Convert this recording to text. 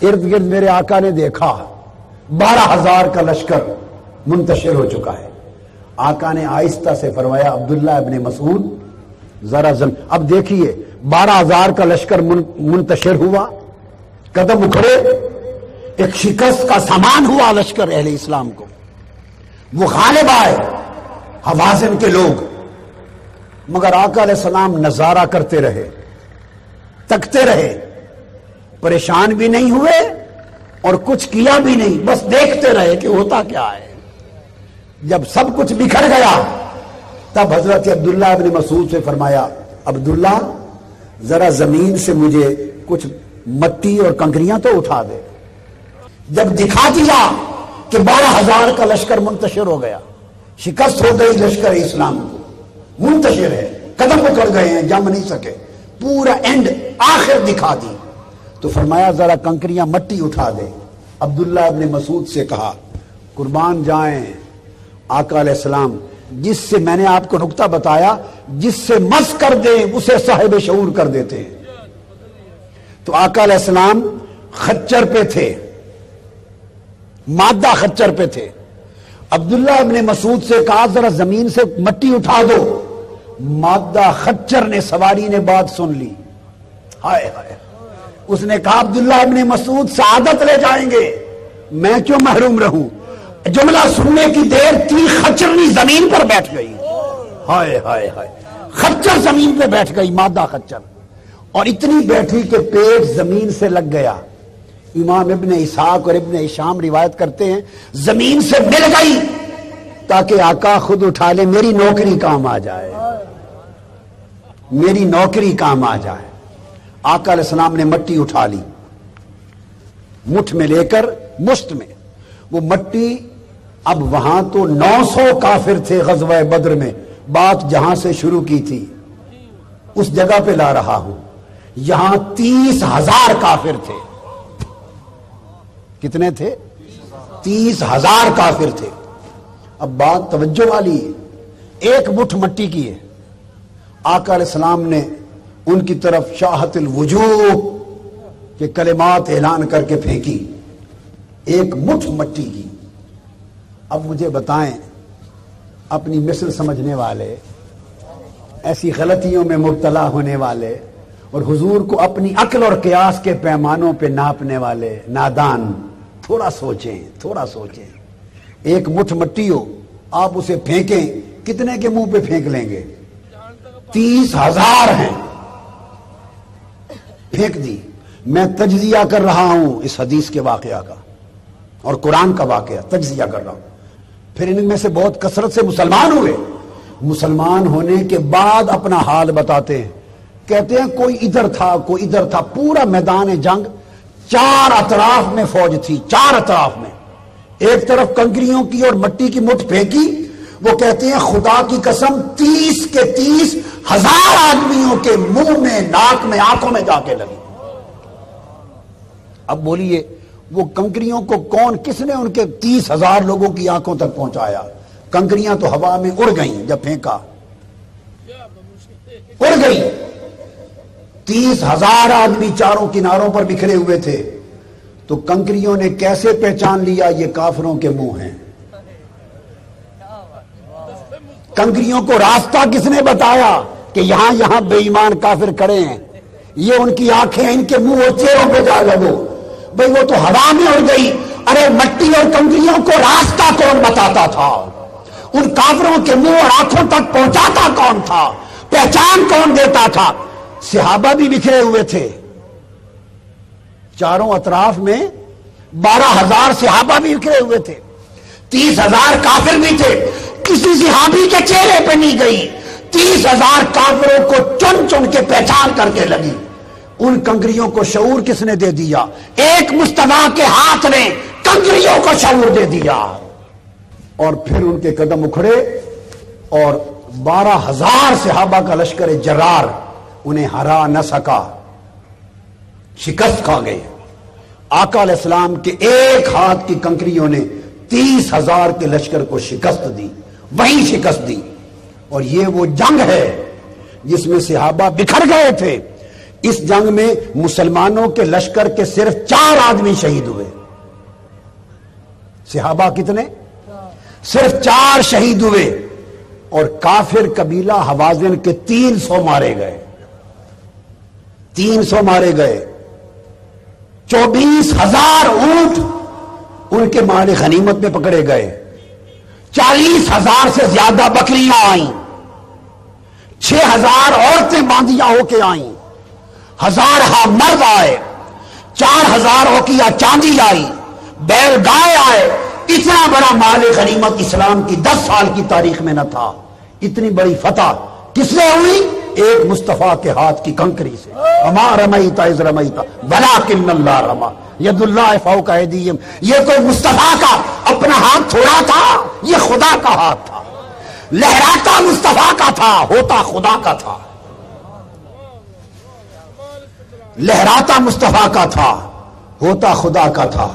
ارد گرد میرے آقا نے دیکھا 12,000 کا لشکر منتشر ہو چکا ہے. آقا نے آہستہ سے فرمایا عبداللہ ابن مسعود ذرا اب دیکھیے 12,000 کا لشکر منتشر ہوا, قدم اکھڑے, ایک شکست کا سامان ہوا لشکر اہل اسلام کو. وہ غالب آئے حوازن کے لوگ, مگر آقا علیہ السلام نظارہ کرتے رہے, تکتے رہے, پریشان بھی نہیں ہوئے اور کچھ کیا بھی نہیں, بس دیکھتے رہے کہ ہوتا کیا ہے. جب سب کچھ بکھر گیا تب حضرت عبداللہ ابن مسعود سے فرمایا عبداللہ ذرا زمین سے مجھے کچھ مٹی اور کنکریاں تو اٹھا دے. جب دکھا دیا کہ 12,000 کا لشکر منتشر ہو گیا, شکست ہو گئی لشکر اسلام کو, منتشر ہے, قدم اکڑ گئے ہیں, جم نہیں سکے, پورا اینڈ آخر دکھا دی, تو فرمایا ذرا کنکریاں مٹی اٹھا دے. عبداللہ ابن مسعود سے کہا قربان جائیں آقا علیہ السلام, جس سے میں نے آپ کو نکتہ بتایا, جس سے مس کر دیں اسے صاحب شعور کر دیتے ہیں. تو آقا علیہ السلام خچر پہ تھے, مادہ خچر پہ تھے. عبداللہ ابن مسعود سے کہا ذرا زمین سے مٹی اٹھا دو. مادہ خچر نے, سواری نے بات سن لی, ہائے ہائے, اس نے کہا عبداللہ ابن مسعود سعادت لے جائیں گے, میں کیوں محروم رہوں. جملہ سننے کی دیر تھی خچرنی زمین پر بیٹھ گئی, ہائے ہائے ہائے, خچر زمین پہ بیٹھ گئی, مادہ خچر, اور اتنی بیٹھی کہ پیٹ زمین سے لگ گیا. امام ابن اسحاق اور ابن ہشام روایت کرتے ہیں زمین سے مل گئی تاکہ آقا خود اٹھا لے, میری نوکری کام آ جائے, میری نوکری کام آ جائے. آقا علیہ السلام نے مٹی اٹھا لی, مٹھ میں لے کر, مشت میں وہ مٹی. اب وہاں تو 900 کافر تھے غزوہ بدر میں, بات جہاں سے شروع کی تھی اس جگہ پہ لا رہا ہوں. یہاں 30,000 کافر تھے. کتنے تھے؟ 30,000 کافر تھے. اب بات توجہ والی ہے, ایک مٹھ مٹی کی ہے. آقا علیہ السلام نے ان کی طرف شاہت الوجوہ کے کلمات اعلان کر کے پھینکی, ایک مٹھ مٹی کی. اب مجھے بتائیں اپنی مثل سمجھنے والے, ایسی غلطیوں میں مبتلا ہونے والے, اور حضور کو اپنی عقل اور قیاس کے پیمانوں پہ ناپنے والے نادان, تھوڑا سوچیں, تھوڑا سوچیں. ایک مٹھ مٹی ہو, آپ اسے پھینکیں, کتنے کے منہ پہ پھینک لیں گے؟ 30,000 ہیں, پھینک دی. میں تجزیہ کر رہا ہوں اس حدیث کے واقعہ کا اور قرآن کا واقعہ تجزیہ کر رہا ہوں. پھر ان میں سے بہت کثرت سے مسلمان ہوئے, مسلمان ہونے کے بعد اپنا حال بتاتے ہیں, کہتے ہیں کوئی ادھر تھا, کوئی ادھر تھا. پورا میدان جنگ 4 اطراف میں فوج تھی, 4 اطراف میں. ایک طرف کنکریوں کی اور مٹی کی مٹھ پھینکی. وہ کہتے ہیں خدا کی قسم 30 کے 30,000 آدمیوں کے منہ میں, ناک میں, آنکھوں میں جا کے لگی. اب بولیے وہ کنکریوں کو کون, کس نے ان کے 30,000 لوگوں کی آنکھوں تک پہنچایا؟ کنکریاں تو ہوا میں اڑ گئیں, جب پھینکا اڑ گئی. 30,000 آدمی چاروں کناروں پر بکھرے ہوئے تھے. تو کنکریوں نے کیسے پہچان لیا یہ کافروں کے منہ ہیں؟ کنکریوں کو راستہ کس نے بتایا کہ یہاں یہاں بے ایمان کافر کھڑے ہیں؟ یہ ان کی آنکھیں, ان کے منہ اور چہروں پہ جا لگو. بھئی وہ تو ہوا میں اڑ گئی. ارے مٹی اور کنکریوں کو راستہ کون بتاتا تھا؟ ان کافروں کے منہ اور آنکھوں تک پہنچاتا کون تھا؟ پہچان کون دیتا تھا؟ صحابہ بھی بکھرے ہوئے تھے چاروں اطراف میں, 12,000 صحابہ بھی بکھرے ہوئے تھے, 30,000 کافر بھی تھے. کسی صحابی کے چہرے پہ نہیں گئی, 30,000 کافروں کو چن چن کے پہچان کر کے لگی. ان کنکریوں کو شعور کس نے دے دیا؟ ایک مصطفیٰ کے ہاتھ نے کنکریوں کو شعور دے دیا. اور پھر ان کے قدم اکھڑے اور 12,000 صحابہ کا لشکر جرار انہیں ہرا نہ سکا, شکست کھا گئے. آقا علیہ السلام کے ایک ہاتھ کی کنکریوں نے 30,000 کے لشکر کو شکست دی, وہی شکست دی. اور یہ وہ جنگ ہے جس میں صحابہ بکھر گئے تھے. اس جنگ میں مسلمانوں کے لشکر کے صرف 4 آدمی شہید ہوئے. صحابہ کتنے؟ صرف 4 شہید ہوئے. اور کافر قبیلہ حوازن کے 300 مارے گئے. 300 مارے گئے. 24,000 اونٹ ان کے مال غنیمت میں پکڑے گئے. 40,000 سے زیادہ بکریاں آئیں. 6,000 عورتیں باندیاں ہو کے آئیں. 1000 مرد آئے. 4,000 اوقیہ چاندی آئی. بیل گائے آئے. اتنا بڑا مال غنیمت اسلام کی 10 سال کی تاریخ میں نہ تھا. اتنی بڑی فتح کس نے ہوئی؟ ایک مصطفیٰ کے ہاتھ کی کنکری سے. وما رمیت اذ رمیت ولکن اللہ رما ید اللہ فوق ایدیہم. یہ کوئی مصطفیٰ کا اپنا ہاتھ تھوڑا تھا، یہ خدا کا ہاتھ تھا. لہراتا مصطفیٰ کا تھا، ہوتا خدا کا تھا. لہراتا مصطفیٰ کا تھا، ہوتا خدا کا تھا.